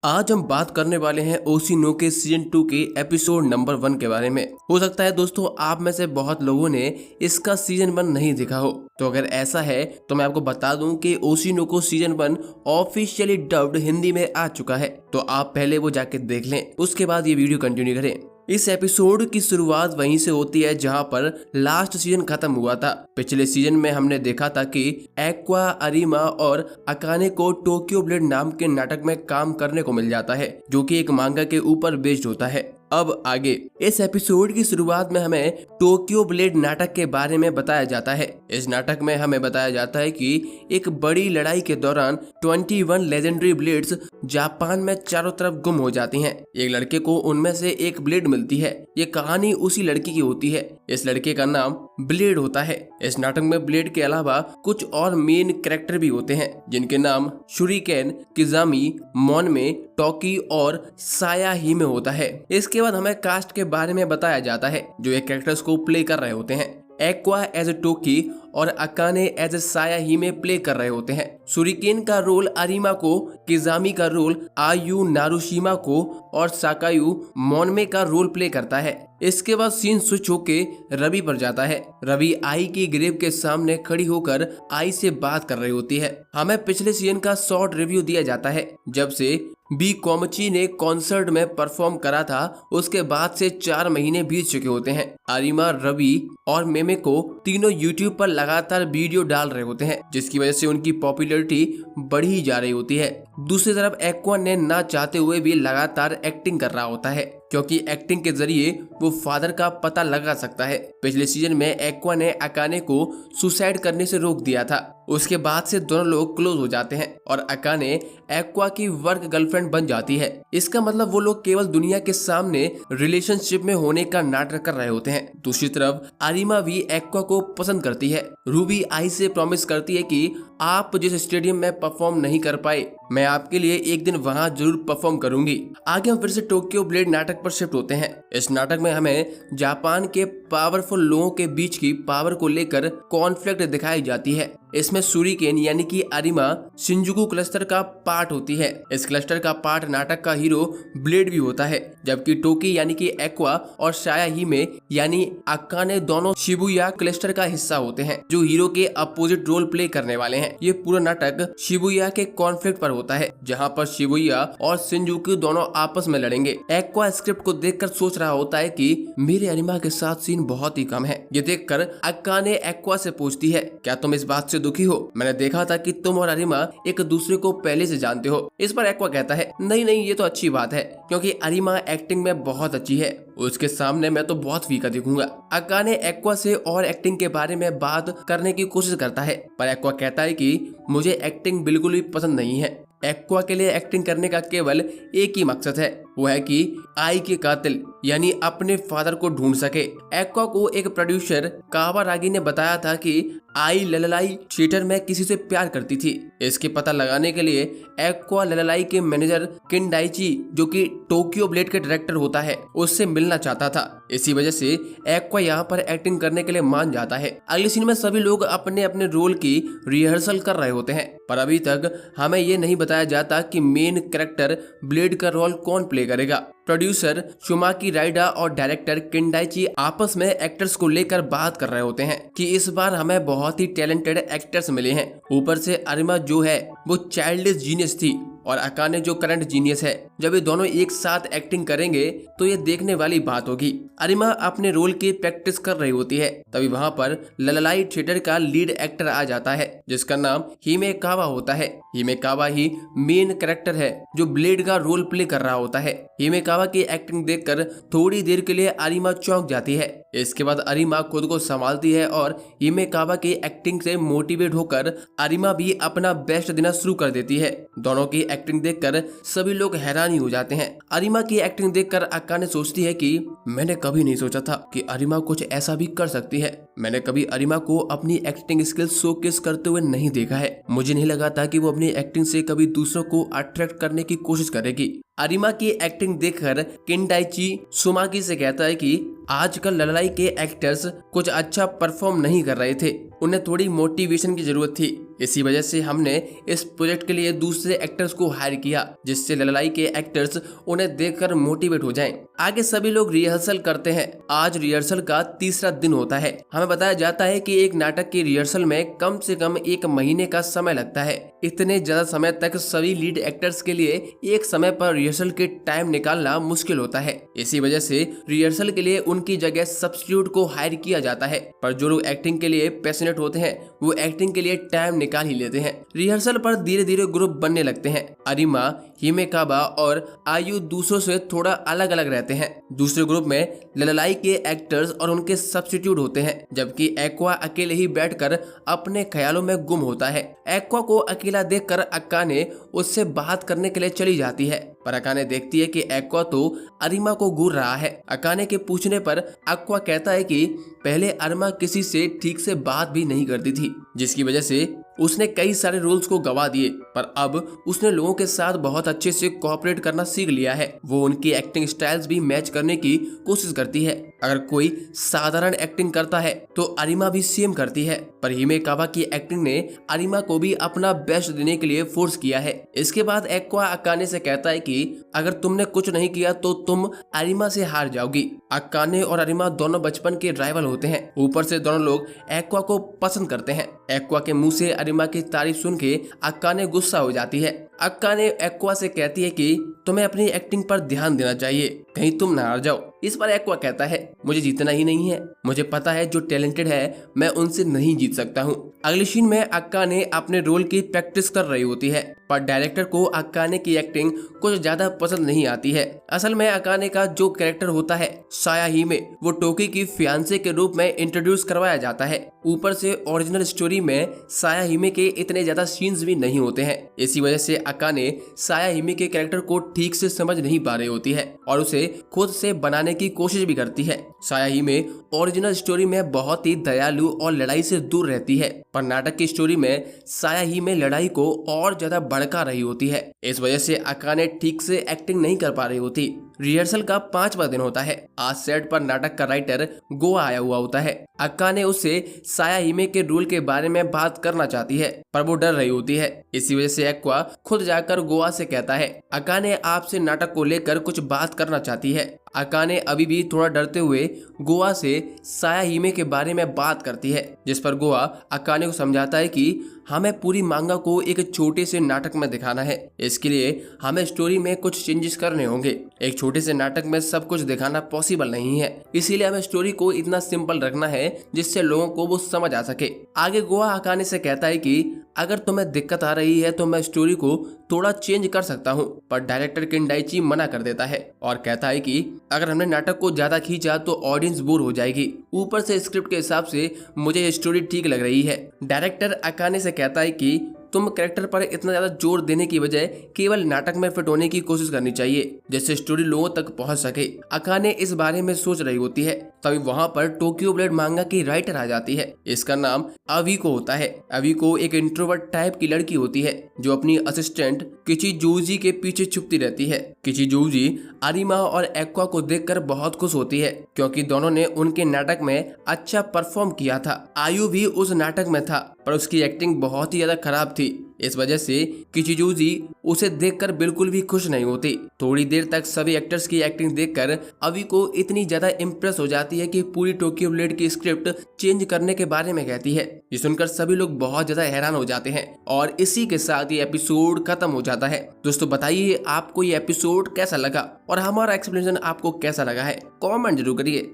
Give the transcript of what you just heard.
आज हम बात करने वाले हैं ओशी नो के सीजन 2 के एपिसोड नंबर 1 के बारे में। हो सकता है दोस्तों आप में से बहुत लोगों ने इसका सीजन 1 नहीं देखा हो, तो अगर ऐसा है तो मैं आपको बता दूं कि ओशी नो को सीजन 1 ऑफिशियली डब्ड हिंदी में आ चुका है, तो आप पहले वो जाके देख लें, उसके बाद ये वीडियो कंटिन्यू करें। इस एपिसोड की शुरुआत वहीं से होती है जहां पर लास्ट सीजन खत्म हुआ था। पिछले सीजन में हमने देखा था कि एक्वा, अरीमा और अकाने को टोक्यो ब्लेड नाम के नाटक में काम करने को मिल जाता है, जो कि एक मांगा के ऊपर बेस्ड होता है। अब आगे इस एपिसोड की शुरुआत में हमें टोक्यो ब्लेड नाटक के बारे में बताया जाता है। इस नाटक में हमें बताया जाता है कि एक बड़ी लड़ाई के दौरान 21 लेजेंडरी ब्लेड्स जापान में चारों तरफ गुम हो जाती हैं। एक लड़के को उनमें से एक ब्लेड मिलती है। ये कहानी उसी लड़की की होती है। इस लड़के का नाम ब्लेड होता है। इस नाटक में ब्लेड के अलावा कुछ और मेन कैरेक्टर भी होते हैं, जिनके नाम शुरिकेन, किजामी, मोनमे, टोकी और साया ही में होता है। इसके बाद हमें कास्ट के बारे में बताया जाता है, जो एक कैरेक्टर्स को प्ले कर रहे होते हैं। एक्वा एज ए टोकी और अकाने एज ए साया ही में प्ले कर रहे होते हैं। शुरिकेन का रोल अरीमा को, किजामी का रोल आयु नारुशिमा को और साकायु मोनमे का रोल प्ले करता है। इसके बाद सीन स्विच होके रवि पर जाता है। रवि आई की ग्रेव के सामने खड़ी होकर आई से बात कर रही होती है। हमें पिछले सीजन का शॉर्ट रिव्यू दिया जाता है। जब से बी कोमची ने कॉन्सर्ट में परफॉर्म करा था, उसके बाद से 4 महीने बीत चुके होते हैं। अरीमा, रवि और मेमे को तीनों यूट्यूब पर लगातार वीडियो डाल रहे होते हैं, जिसकी वजह से उनकी पॉपुलैरिटी बढ़ी जा रही होती है। दूसरी तरफ एक्वा ने ना चाहते हुए भी लगातार एक्टिंग कर रहा होता है, क्योंकि एक्टिंग के जरिए वो फादर का पता लगा सकता है। पिछले सीजन में एक्वा ने अकाने को सुसाइड करने से रोक दिया था। उसके बाद से दोनों लोग क्लोज हो जाते हैं और अकाने एक्वा की वर्क गर्लफ्रेंड बन जाती है। इसका मतलब वो लोग केवल दुनिया के सामने रिलेशनशिप में होने का नाटक कर रहे होते हैं। दूसरी तरफ अरीमा भी एक्वा को पसंद करती है। रूबी आई से प्रॉमिस करती है कि आप जिस स्टेडियम में परफॉर्म नहीं कर पाए, मैं आपके लिए एक दिन वहां जरूर परफॉर्म करूंगी। आगे हम फिर से टोक्यो ब्लेड नाटक पर शिफ्ट होते हैं। इस नाटक में हमें जापान के पावरफुल लोगों के बीच की पावर को लेकर कॉन्फ्लिक्ट दिखाई जाती है। इसमें शुरिकेन यानी कि अरीमा शिंजुकु क्लस्टर का पार्ट होती है। इस क्लस्टर का पार्ट नाटक का हीरो ब्लेड भी होता है, जबकि टोकी यानी कि एक्वा और साया हिमे यानी अकाने दोनों शिबुया क्लस्टर का हिस्सा होते हैं, जो हीरो के अपोजिट रोल प्ले करने वाले हैं। ये पूरा नाटक शिबुया के कॉन्फ्लिक्ट पर होता है, जहाँ पर शिबुया और शिंजुकु दोनों आपस में लड़ेंगे। एक्वा स्क्रिप्ट को देखकर सोच रहा होता है कि मेरे अरीमा के साथ सीन बहुत ही कम है। ये देखकर अकाने एक्वा से पूछती है, क्या तुम इस बात से दुखी हो? मैंने देखा था कि तुम और अरीमा एक दूसरे को पहले से जानते हो। इस पर एक्वा कहता है, नहीं नहीं, ये तो अच्छी बात है, क्योंकि अरीमा एक्टिंग में बहुत अच्छी है, उसके सामने मैं तो बहुत फीका दिखूंगा। अकाने एक्वा से और एक्टिंग के बारे में बात करने की कोशिश करता है, पर एक्वा कहता है कि मुझे एक्टिंग बिल्कुल भी पसंद नहीं है। एक्वा के लिए एक्टिंग करने का केवल एक ही मकसद है, वो है कि आई के कातिल यानी अपने फादर को ढूंढ सके। एक्वा को एक प्रोड्यूसर कावारागी ने बताया था कि आई लललाई थिएटर में किसी से प्यार करती थी। इसके पता लगाने के लिए एक्वा लललाई के मैनेजर किंडाइची, जो कि टोक्यो ब्लेड के डायरेक्टर होता है, उससे मिलना चाहता था। इसी वजह से एक्वा यहाँ पर एक्टिंग करने के लिए मान जाता है। अगले सीन में सभी लोग अपने अपने रोल की रिहर्सल कर रहे होते हैं, पर अभी तक हमें ये नहीं बताया जाता कि मेन कैरेक्टर ब्लेड का रोल कौन प्ले करेगा। प्रोड्यूसर शुमाकी राइडा और डायरेक्टर किंडाइची आपस में एक्टर्स को लेकर बात कर रहे होते हैं कि इस बार हमें बहुत ही टैलेंटेड एक्टर्स मिले हैं। ऊपर से अरीमा जो है वो चाइल्डिश जीनियस थी और अकाने जो करंट जीनियस है। जब ये दोनों एक साथ एक्टिंग करेंगे तो ये देखने वाली बात होगी। अरीमा अपने रोल की प्रैक्टिस कर रही होती है, तभी वहाँ पर लललाई थिएटर का लीड एक्टर आ जाता है, जिसका नाम हिमे कावा होता है। हिमे कावा ही मेन कैरेक्टर है जो ब्लेड का रोल प्ले कर रहा होता है। हिमे कावा की एक्टिंग देखकर थोड़ी देर के लिए अरीमा चौंक जाती है। इसके बाद अरीमा खुद को संभालती है और हिमे कावा की एक्टिंग से मोटिवेट होकर अरीमा भी अपना बेस्ट देना शुरू कर देती है। दोनों की एक्टिंग देखकर सभी लोग हैरान ही हो जाते हैं। अरीमा की एक्टिंग देखकर अकाने सोचती है कि मैंने कभी नहीं सोचा था कि अरीमा कुछ ऐसा भी कर सकती है। मैंने कभी अरीमा को अपनी एक्टिंग स्किल्स शोकेस करते हुए नहीं देखा है। मुझे नहीं लगा था कि वो अपनी एक्टिंग से कभी दूसरों को अट्रैक्ट करने की कोशिश करेगी। अरिमा की एक्टिंग देखकर किनडाइची सुमाकी से कहता है कि आजकल लड़ाई के एक्टर्स कुछ अच्छा परफॉर्म नहीं कर रहे थे, उन्हें थोड़ी मोटिवेशन की जरूरत थी। इसी वजह से हमने इस प्रोजेक्ट के लिए दूसरे एक्टर्स को हायर किया, जिससे लड़ाई के एक्टर्स उन्हें देखकर मोटिवेट हो जाएं। आगे सभी लोग रिहर्सल करते हैं। आज रिहर्सल का तीसरा दिन होता है। हमें बताया जाता है कि एक नाटक की रिहर्सल में कम से कम 1 महीने का समय लगता है। इतने ज्यादा समय तक सभी लीड एक्टर्स के लिए एक समय पर रिहर्सल के टाइम निकालना मुश्किल होता है। इसी वजह से रिहर्सल के लिए उनकी जगह सब्स्टिट्यूट को हायर किया जाता है। पर जो लोग एक्टिंग के लिए पैशनेट होते हैं वो एक्टिंग के लिए टाइम निकाल ही लेते हैं। रिहर्सल पर धीरे धीरे ग्रुप बनने लगते हैं। अरिमा, हिमेकाबा और आयु दूसरों से थोड़ा अलग अलग रहते हैं। दूसरे ग्रुप में लड़ाई के एक्टर्स और उनके सब्स्टिट्यूट होते हैं, जबकि एक्वा अकेले ही बैठकर अपने ख्यालों में गुम होता है। एक्वा को अकेला देखकर अक्काने उससे बात करने के लिए चली जाती है, पर अकाने देखती है कि एक्वा तो अरिमा को घूर रहा है। अकाने के पूछने पर एक्वा कहता है कि पहले अरिमा किसी से ठीक से बात भी नहीं करती थी, जिसकी वजह से उसने कई सारे रोल्स को गवा दिए, पर अब उसने लोगों के साथ बहुत अच्छे से कोऑपरेट करना सीख लिया है। वो उनकी एक्टिंग स्टाइल्स भी मैच करने की कोशिश करती है। अगर कोई साधारण एक्टिंग करता है तो अरिमा भी सेम करती है, पर हिमेकाबा की एक्टिंग ने अरिमा को भी अपना बेस्ट देने के लिए फोर्स किया है। इसके बाद एक्वा अकाने से कहता है कि अगर तुमने कुछ नहीं किया तो तुम अरिमा से हार जाओगी। अकाने और अरिमा दोनों बचपन के राइवल होते हैं। ऊपर से दोनों लोग एक्वा को पसंद करते हैं। एक्वा के मुंह से अरिमा की तारीफ सुन के अकाने गुस्सा हो जाती है। अकाने एक्वा से कहती है कि तुम्हें अपनी एक्टिंग पर ध्यान देना चाहिए, कहीं तुम ना हार जाओ। इस पर एक्वा कहता है मुझे जीतना ही नहीं है, मुझे पता है जो टैलेंटेड है मैं उनसे नहीं जीत सकता हूँ। अगली सीन में अकाने अपने रोल की प्रैक्टिस कर रही होती है, पर डायरेक्टर को अकाने की एक्टिंग कुछ ज्यादा पसंद नहीं आती है। असल में अकाने का जो कैरेक्टर होता है साया हिमे, वो टोकी की फियांसे के रूप में इंट्रोड्यूस करवाया जाता है। ऊपर से ओरिजिनल स्टोरी में साया हिमे के इतने ज्यादा सीन्स भी नहीं होते हैं। इसी वजह से अकाने साया हिमे के कैरेक्टर को ठीक से समझ नहीं पा रही होती है और उसे खुद से बनाने की कोशिश भी करती है। साया हिमे ओरिजिनल स्टोरी में बहुत ही दयालु और लड़ाई से दूर रहती है, पर नाटक की स्टोरी में साया हिमे लड़ाई को और ज्यादा भड़का रही होती है। इस वजह से अकाने ठीक से एक्टिंग नहीं कर पा रही होती। रिहर्सल का 5वां दिन होता है। आज सेट पर नाटक का राइटर गोवा आया हुआ होता है। अकाने उससे साया हिमे के रोल के बारे में बात करना चाहती है, पर वो डर रही होती है। इसी वजह से एक्वा खुद जाकर गोवा से कहता है अकाने आपसे नाटक को लेकर कुछ बात करना चाहती है। अकाने अभी भी थोड़ा डरते हुए गोवा से साया हिमे के बारे में बात करती है, जिस पर गोवा अकाने को समझाता है कि हमें पूरी मांगा को एक छोटे से नाटक में दिखाना है। इसके लिए हमें स्टोरी में कुछ चेंजेस करने होंगे। एक छोटे से नाटक में सब कुछ दिखाना पॉसिबल नहीं है, इसीलिए हमें स्टोरी को इतना सिंपल रखना है जिससे लोगों को वो समझ आ सके। आगे गोवा अकाने से कहता है कि अगर तुम्हें दिक्कत आ रही है तो मैं स्टोरी को थोड़ा चेंज कर सकता हूँ, पर डायरेक्टर किनडाइची मना कर देता है और कहता है कि अगर हमने नाटक को ज्यादा खींचा तो ऑडियंस बोर हो जाएगी। ऊपर से स्क्रिप्ट के हिसाब से मुझे ये स्टोरी ठीक लग रही है। डायरेक्टर अकाने से कहता है कि तुम कैरेक्टर पर इतना ज्यादा जोर देने की बजाय केवल नाटक में फिट होने की कोशिश करनी चाहिए, जिससे स्टोरी लोगों तक पहुंच सके। अकाने इस बारे में सोच रही होती है, तभी वहां पर टोक्यो ब्लेड मांगा की राइटर आ जाती है। इसका नाम अविको होता है। अविको एक इंट्रोवर्ट टाइप की लड़की होती है जो अपनी असिस्टेंट किचिजोजी के पीछे छुपती रहती है। किचिजोजी अरिमा और एक्वा को देखकर बहुत खुश होती है, क्योंकि दोनों ने उनके नाटक में अच्छा परफॉर्म किया था। आयु भी उस नाटक में था, पर उसकी एक्टिंग बहुत ही ज्यादा खराब थी। इस वजह से किचिजोजी उसे देखकर बिल्कुल भी खुश नहीं होती। थोड़ी देर तक सभी एक्टर्स की एक्टिंग देखकर अवी को इतनी ज्यादा इम्प्रेस हो जाती है कि पूरी टोक्यो ब्लेड की स्क्रिप्ट चेंज करने के बारे में कहती है। ये सुनकर सभी लोग बहुत ज्यादा हैरान हो जाते हैं और इसी के साथ ये एपिसोड खत्म हो जाता है। दोस्तों बताइए आपको ये एपिसोड कैसा लगा और हमारा एक्सप्लेनेशन आपको कैसा लगा है, कमेंट जरूर करिए।